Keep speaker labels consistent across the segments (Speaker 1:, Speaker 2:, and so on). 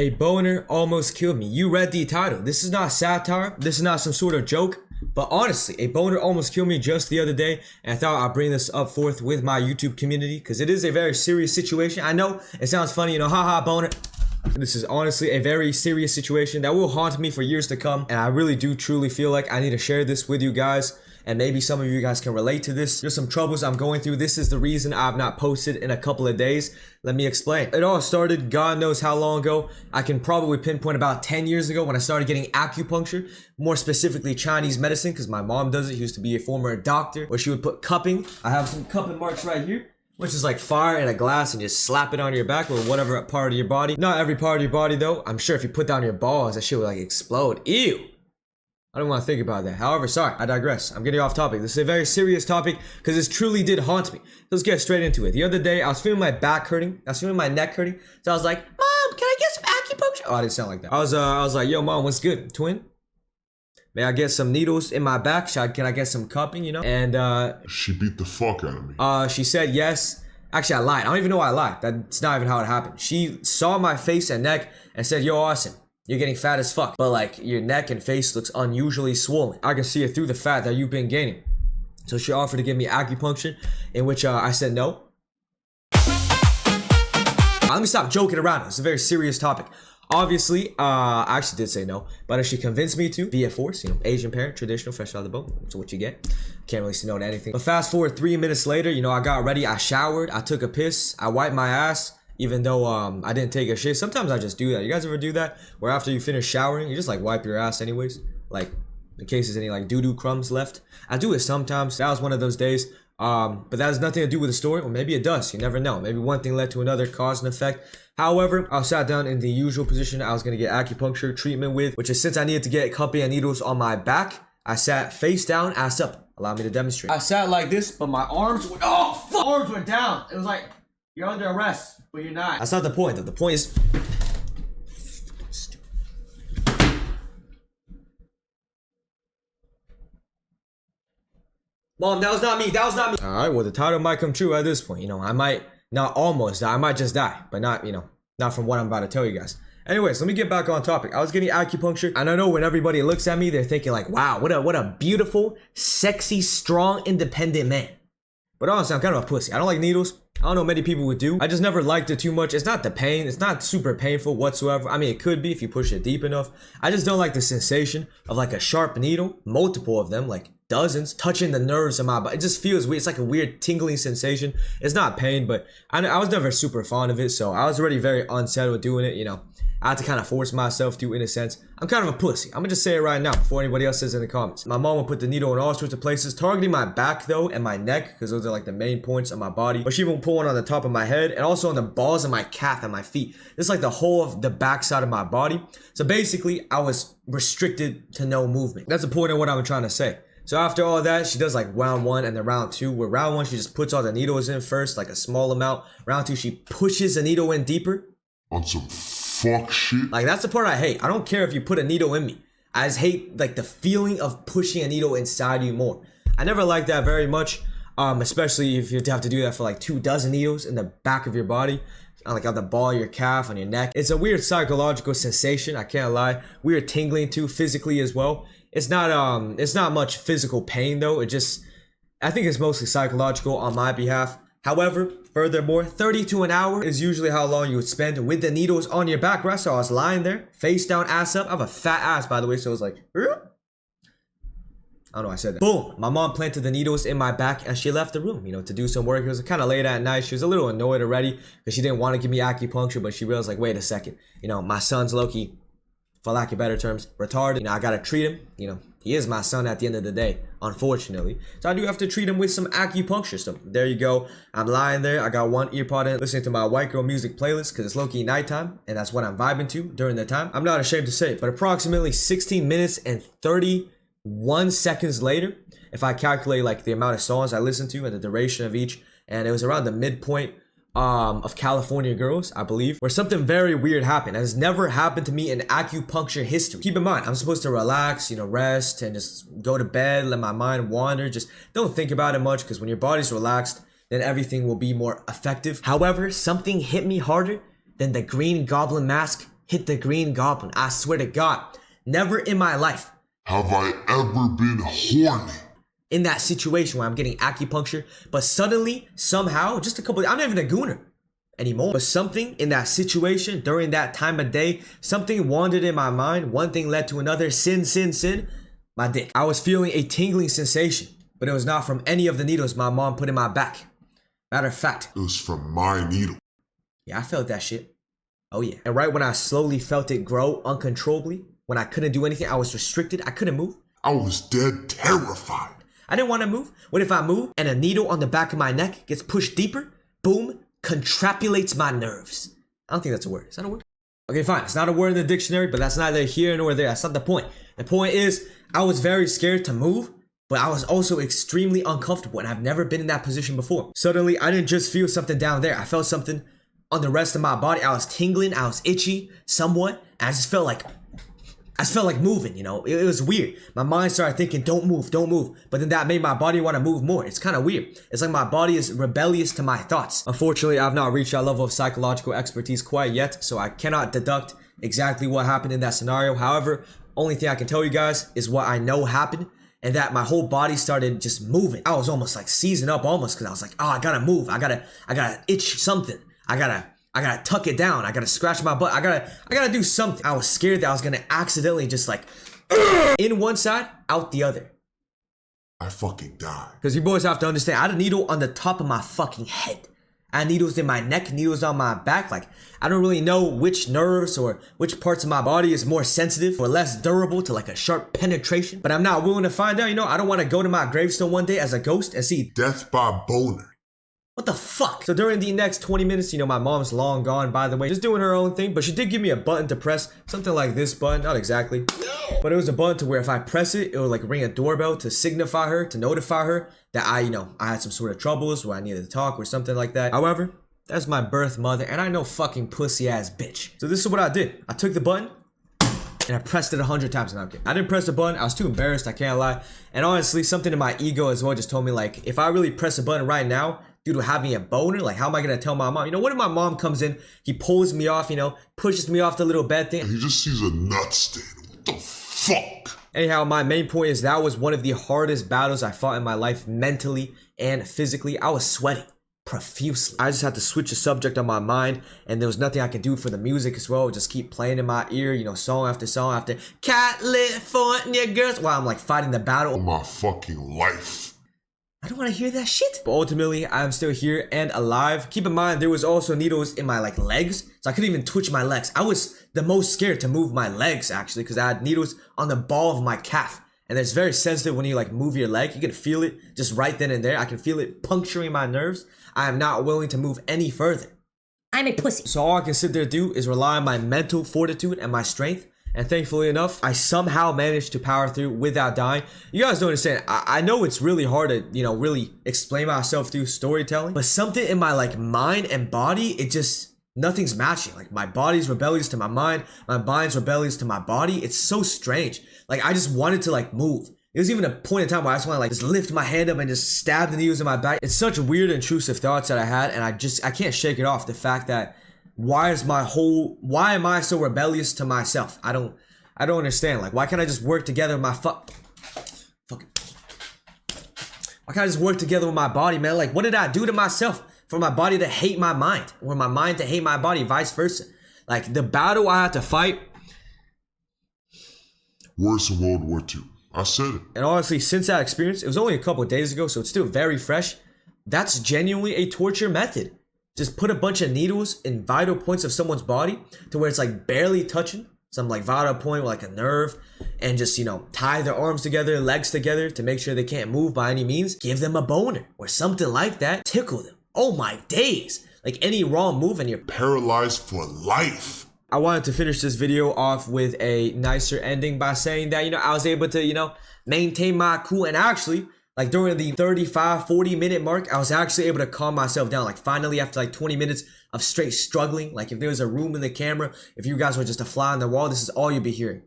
Speaker 1: A boner almost killed me. You read the title. This is not satire. This is not some sort of joke. But honestly, a boner almost killed me just the other day. And I thought I'd bring this up forth with my YouTube community, because it is a very serious situation. I know it sounds funny, you know, haha, boner. This is honestly a very serious situation that will haunt me for years to come. And I really do truly feel like I need to share this with you guys. And maybe some of you guys can relate to this. There's some troubles I'm going through. This is the reason I've not posted in a couple of days. Let me explain. It all started God knows how long ago. I can probably pinpoint about 10 years ago when I started getting acupuncture, more specifically Chinese medicine, because my mom does it. She used to be a former doctor, where she would put cupping. I have some cupping marks right here, which is like fire in a glass and just slap it on your back or whatever part of your body. Not every part of your body though. I'm sure if you put down your balls, that shit would like explode. Ew. I don't want to think about that. However, sorry, I digress. I'm getting off topic. This is a very serious topic because this truly did haunt me. Let's get straight into it. The other day, I was feeling my back hurting. I was feeling my neck hurting. So I was like, Mom, can I get some acupuncture? Oh, I didn't sound like that. I was like, yo, Mom, what's good? Twin? May I get some needles in my back? Can I get some cupping, you know? And
Speaker 2: she beat the fuck out of me.
Speaker 1: She said yes. Actually, I lied. I don't even know why I lied. That's not even how it happened. She saw my face and neck and said, yo, Austin, you're getting fat as fuck, but like your neck and face looks unusually swollen. I can see it through the fat that you've been gaining. So she offered to give me acupuncture, in which I said no. Let me stop joking around. It's a very serious topic. Obviously, I actually did say no, but she convinced me to via force. You know, Asian parent, traditional, fresh out of the boat. That's what you get. Can't really say no to anything. But fast forward 3 minutes later, you know, I got ready. I showered. I took a piss. I wiped my ass. Even though I didn't take a shit. Sometimes I just do that. You guys ever do that? Where after you finish showering, you just like wipe your ass anyways? Like, in case there's any like doo-doo crumbs left. I do it sometimes. That was one of those days. But that has nothing to do with the story. Or maybe it does. You never know. Maybe one thing led to another, cause and effect. However, I sat down in the usual position I was going to get acupuncture treatment with, which is since I needed to get cupping and needles on my back, I sat face down, ass up. Allow me to demonstrate. I sat like this, but my arms were, arms were down. It was like, you're under arrest, but you're not. That's not the point though. The point is, Mom, that was not me. That was not me. All right, well, the title might come true at this point. You know, I might not almost die. I might just die, but not, you know, not from what I'm about to tell you guys. Anyways, let me get back on topic. I was getting acupuncture, and I know when everybody looks at me, they're thinking like, wow, what a beautiful, sexy, strong, independent man. But honestly, I'm kind of a pussy. I don't like needles. I don't know many people would do. I just never liked it too much. It's not the pain. It's not super painful whatsoever. I mean, it could be if you push it deep enough. I just don't like the sensation of like a sharp needle, multiple of them, like dozens, touching the nerves of my body. It just feels weird. It's like a weird tingling sensation. It's not pain, but I was never super fond of it. So I was already very unsettled doing it, you know. I had to kind of force myself to, in a sense. I'm kind of a pussy. I'm gonna just say it right now before anybody else says it in the comments. My mom would put the needle in all sorts of places, targeting my back though and my neck, because those are like the main points of my body. But she would put one on the top of my head and also on the balls of my calf and my feet. It's like the whole of the back side of my body. So basically, I was restricted to no movement. That's the point of what I'm trying to say. So after all that, she does like round 1 and then round 2. Where round 1, she just puts all the needles in first, like a small amount. Round 2, she pushes the needle in deeper.
Speaker 2: On some fuck shit.
Speaker 1: Like, that's the part I hate. I don't care if you put a needle in me. I just hate like the feeling of pushing a needle inside you more. I never liked that very much, especially if you have to do that for like 24 needles in the back of your body, like on the ball of your calf, on your neck. It's a weird psychological sensation, I can't lie. Weird tingling too, physically as well. It's not much physical pain though. I think it's mostly psychological on my behalf. However, furthermore, 30 to an hour is usually how long you would spend with the needles on your back, right? So I was lying there, face down, ass up. I have a fat ass, by the way, so it was like, I don't know why I said that. Boom! My mom planted the needles in my back and she left the room, you know, to do some work. It was kind of late at night. She was a little annoyed already because she didn't want to give me acupuncture, but she realized like, wait a second, you know, my son's low-key, for lack of better terms, retarded. You know, I gotta treat him, you know. He is my son at the end of the day, unfortunately. So I do have to treat him with some acupuncture. So there you go. I'm lying there. I got one ear pod in, listening to my white girl music playlist because it's low-key nighttime. And that's what I'm vibing to during the time. I'm not ashamed to say it, but approximately 16 minutes and 31 seconds later, if I calculate like the amount of songs I listened to and the duration of each, and it was around the midpoint of California Girls, I believe, where something very weird happened. It has never happened to me in acupuncture history. Keep in mind, I'm supposed to relax, you know, rest and just go to bed, let my mind wander, just don't think about it much, because when your body's relaxed, then everything will be more effective. However, something hit me harder than the Green Goblin mask hit the Green Goblin. I swear to God, never in my life
Speaker 2: have I ever been horny
Speaker 1: in that situation where I'm getting acupuncture, but suddenly, somehow, just a couple, I'm not even a gooner anymore, but something in that situation during that time of day, something wandered in my mind, one thing led to another, sin, my dick. I was feeling a tingling sensation, but it was not from any of the needles my mom put in my back. Matter of fact,
Speaker 2: it was from my needle.
Speaker 1: Yeah, I felt that shit. Oh yeah. And right when I slowly felt it grow uncontrollably, when I couldn't do anything, I was restricted, I couldn't move.
Speaker 2: I was dead terrified.
Speaker 1: I didn't want to move. What if I move and a needle on the back of my neck gets pushed deeper? Boom, contrapulates my nerves. I don't think that's a word. Is that a word? Okay, fine. It's not a word in the dictionary, but that's neither here nor there. That's not the point. The point is, I was very scared to move, but I was also extremely uncomfortable, and I've never been in that position before. Suddenly, I didn't just feel something down there. I felt something on the rest of my body. I was tingling, I was itchy somewhat. I just felt like moving, you know. It was weird. My mind started thinking, don't move. But then that made my body want to move more. It's kind of weird. It's like my body is rebellious to my thoughts. Unfortunately, I've not reached that level of psychological expertise quite yet, so I cannot deduct exactly what happened in that scenario. However, only thing I can tell you guys is what I know happened, and that my whole body started just moving. I was almost like seizing up almost, because I was like, oh, I gotta move. I gotta itch something. I gotta tuck it down. I gotta scratch my butt. I gotta do something. I was scared that I was gonna accidentally just like in one side, out the other.
Speaker 2: I fucking died.
Speaker 1: Because you boys have to understand, I had a needle on the top of my fucking head. I had needles in my neck, needles on my back. Like, I don't really know which nerves or which parts of my body is more sensitive or less durable to like a sharp penetration. But I'm not willing to find out, you know. I don't want to go to my gravestone one day as a ghost and see
Speaker 2: death by boner.
Speaker 1: What the fuck? So during the next 20 minutes, you know, my mom's long gone, by the way, just doing her own thing, but she did give me a button to press, something like this button, not exactly, but it was a button to where if I press it, it would like ring a doorbell to signify her, to notify her that I had some sort of troubles where I needed to talk or something like that. However, that's my birth mother, and I know fucking pussy ass bitch. So this is what I did. I took the button, and I pressed it 100 times. No, I'm kidding. I didn't press the button. I was too embarrassed. I can't lie. And honestly, something in my ego as well just told me, like, if I really press the button right now, due to having a boner, like, how am I gonna tell my mom? You know, what if my mom comes in, he pulls me off, you know, pushes me off the little bed thing.
Speaker 2: He just sees a nut stain. What the fuck?
Speaker 1: Anyhow, my main point is that was one of the hardest battles I fought in my life, mentally and physically. I was sweating profusely. I just had to switch the subject on my mind, and there was nothing I could do for the music as well. Just keep playing in my ear, you know, song after song after California girls, while I'm like fighting the battle
Speaker 2: of my fucking life.
Speaker 1: I don't want to hear that shit. But ultimately, I'm still here and alive. Keep in mind, there was also needles in my like legs, so I couldn't even twitch my legs. I was the most scared to move my legs actually, because I had needles on the ball of my calf. And it's very sensitive when you like move your leg. You can feel it just right then and there. I can feel it puncturing my nerves. I am not willing to move any further. I'm a pussy. So all I can sit there and do is rely on my mental fortitude and my strength. And thankfully enough, I somehow managed to power through without dying. You guys don't understand. I know it's really hard to, you know, really explain myself through storytelling. But something in my like mind and body, it just, nothing's matching. Like my body's rebellious to my mind. My mind's rebellious to my body. It's so strange. Like I just wanted to like move. There was even a point in time where I just want to like just lift my hand up and just stab the needles in my back. It's such weird intrusive thoughts that I had, and I can't shake it off. The fact that why am I so rebellious to myself? I don't understand. Like, why can't I just work together with my why can't I just work together with my body, man? Like, what did I do to myself for my body to hate my mind, or my mind to hate my body, vice versa? Like, the battle I had to fight,
Speaker 2: worse than World War II. I said it.
Speaker 1: And honestly, since that experience, it was only a couple of days ago, so it's still very fresh. That's genuinely a torture method. Just put a bunch of needles in vital points of someone's body to where it's like barely touching some like vital point, like a nerve, and just, you know, tie their arms together, legs together to make sure they can't move by any means. Give them a boner or something like that. Tickle them. Oh my days. Like any wrong move and you're
Speaker 2: paralyzed for life.
Speaker 1: I wanted to finish this video off with a nicer ending by saying that, you know, I was able to, you know, maintain my cool, and actually, like during the 35-40 minute mark, I was actually able to calm myself down. Like finally, after like 20 minutes of straight struggling, like if there was a room in the camera, if you guys were just a fly on the wall, this is all you'd be hearing.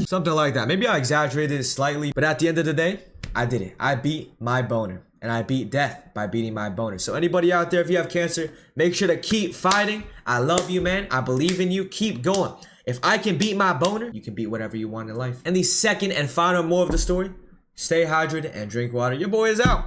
Speaker 1: Something like that. Maybe I exaggerated it slightly, but at the end of the day, I did it. I beat my boner. and I beat death by beating my boner. So anybody out there, if you have cancer, make sure to keep fighting. I love you, man. I believe in you. Keep going. If I can beat my boner, you can beat whatever you want in life. And the second and final moral of the story, stay hydrated and drink water. Your boy is out.